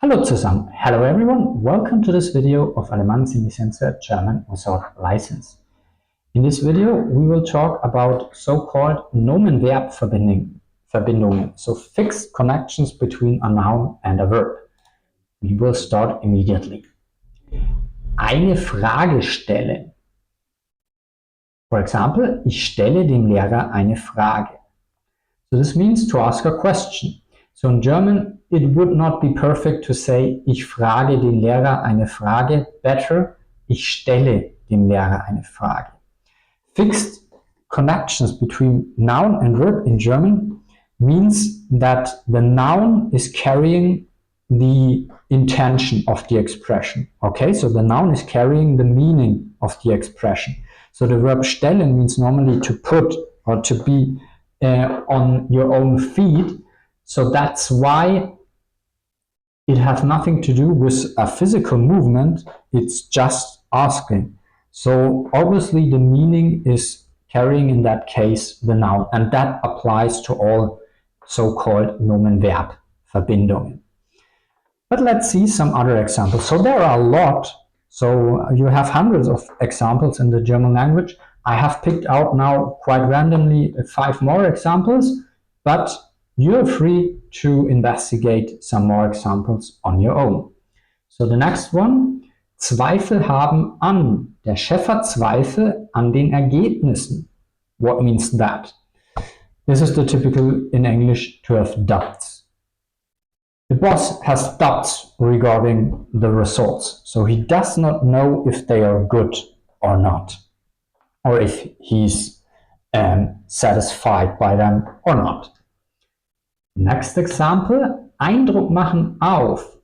Hallo zusammen, hello everyone, welcome to this video of Aleman License German without license. In this video we will talk about so-called Nomen-Verb-Verbindungen, so fixed connections between a noun and a verb. We will start immediately. Eine Frage stellen. For example, ich stelle dem Lehrer eine Frage. So this means to ask a question. So in German, it would not be perfect to say, ich frage den Lehrer eine Frage. Better, ich stelle dem Lehrer eine Frage. Fixed connections between noun and verb in German means that the noun is carrying the intention of the expression. Okay, so the noun is carrying the meaning of the expression. So the verb stellen means normally to put or to be on your own feet. So that's why it has nothing to do with a physical movement, it's just asking. So obviously the meaning is carrying in that case the noun, and that applies to all so-called Nomen-Verb-Verbindungen. But let's see some other examples. So there are a lot, so you have hundreds of examples in the German language. I have picked out now quite randomly 5 more examples, but you're free to investigate some more examples on your own. So the next one, Zweifel haben an. Der Chef hat Zweifel an den Ergebnissen. What means that? This is the typical in English to have doubts. The boss has doubts regarding the results, so he does not know if they are good or not, or if he's satisfied by them or not. Next example, Eindruck machen auf.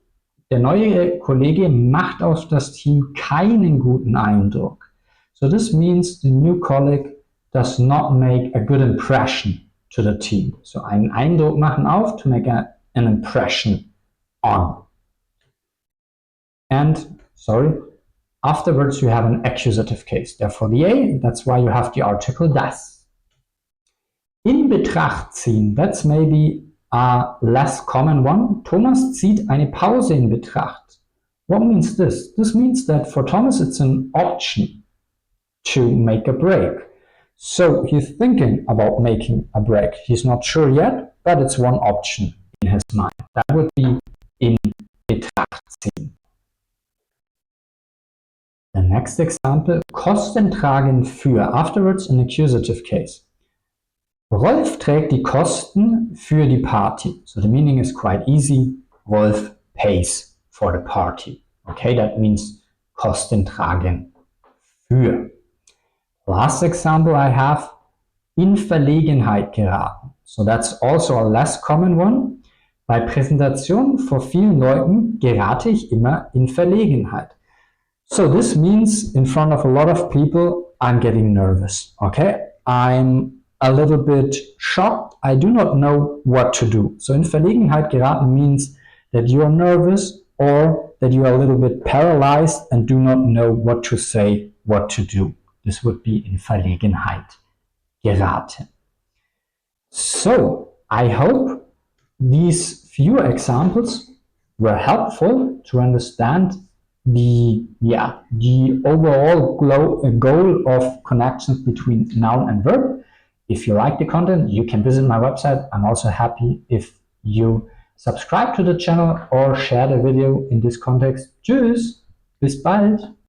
Der neue Kollege macht auf das Team keinen guten Eindruck. So this means the new colleague does not make a good impression to the team. So einen Eindruck machen auf, to make an impression on. And, afterwards you have an accusative case. Therefore the A, that's why you have the article das. In Betracht ziehen, that's maybe a less common one. Thomas zieht eine Pause in Betracht. What means this? This means that for Thomas it's an option to make a break. So he's thinking about making a break. He's not sure yet, but it's one option in his mind. That would be in Betracht ziehen. The next example, Kosten tragen für. Afterwards an accusative case. Rolf trägt die Kosten für die Party. So the meaning is quite easy. Rolf pays for the party. Okay, that means Kosten tragen für. Last example I have, in Verlegenheit geraten. So that's also a less common one. Bei Präsentationen vor vielen Leuten gerate ich immer in Verlegenheit. So this means in front of a lot of people, I'm getting nervous. Okay, I'm a little bit shocked. I do not know what to do. So in Verlegenheit geraten means that you are nervous or that you are a little bit paralyzed and do not know what to say, what to do. This would be in Verlegenheit geraten. So I hope these few examples were helpful to understand the overall goal of connections between noun and verb. If you like the content, you can visit my website. I'm also happy if you subscribe to the channel or share the video in this context. Tschüss, bis bald!